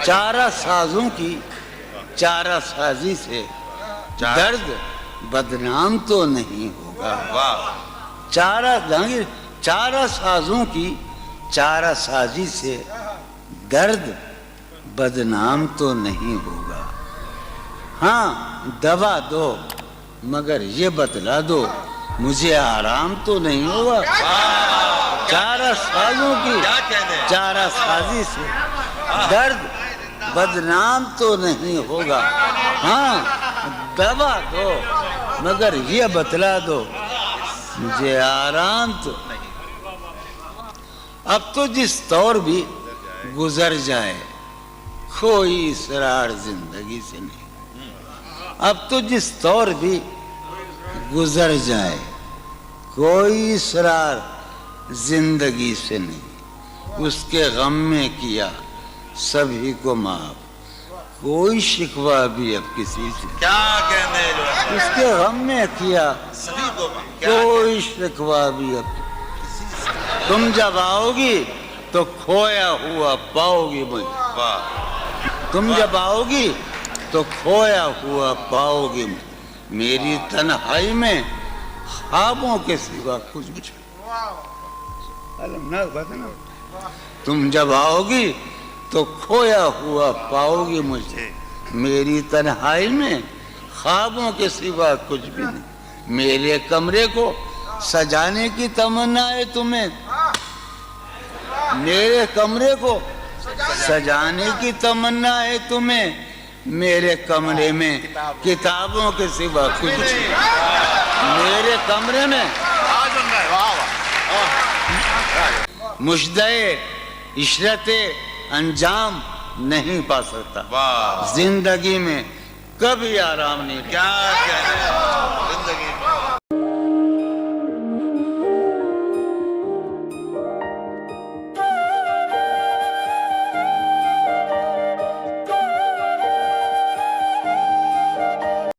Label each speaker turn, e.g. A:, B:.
A: چارہ سازوں کی چارہ سازی سے درد بدنام تو نہیں ہوگا. چارہ سازوں کی چارہ سازی سے درد بدنام تو نہیں ہوگا. ہاں دوا دو مگر یہ بتلا دو مجھے آرام تو نہیں ہوگا. چارہ سازوں کی چارہ سازی سے درد بدنام تو نہیں ہوگا. ہاں دوا دو مگر یہ بتلا دو مجھے آرام تو نہیں. اب تو جس طور بھی گزر جائے کوئی اسرار زندگی سے نہیں. اب تو جس طور بھی گزر جائے کوئی اسرار زندگی سے نہیں. اس کے غم میں کیا سبھی کو معاف کوئی شکوہ بھی اب کسی سے.
B: کیا کہنے لو.
A: اس کے غم میں کیا
B: سبھی کو
A: کوئی شکوہ بھی اب کسی سے. تم جب آؤ گی تو کھویا ہوا پاؤ گی مجھے. تم جب آؤ گی تو کھویا ہوا پاؤ گی میری تنہائی میں خوابوں کے سوا کچھ بھی. تم جب آؤ گی تو کھویا ہوا پاؤ گی مجھے میری تنہائی میں خوابوں کے سوا کچھ بھی نہیں. میرے کمرے کو سجانے کی تمنا ہے تمہیں. میرے کمرے کو سجانے کی تمنا ہے تمہیں. میرے کمرے میں کتابوں کے سوا کچھ نہیں. میرے کمرے میں مشدے عشرت انجام نہیں پا سکتا. زندگی میں کبھی آرام نہیں.
B: کیا کہنے زندگی میں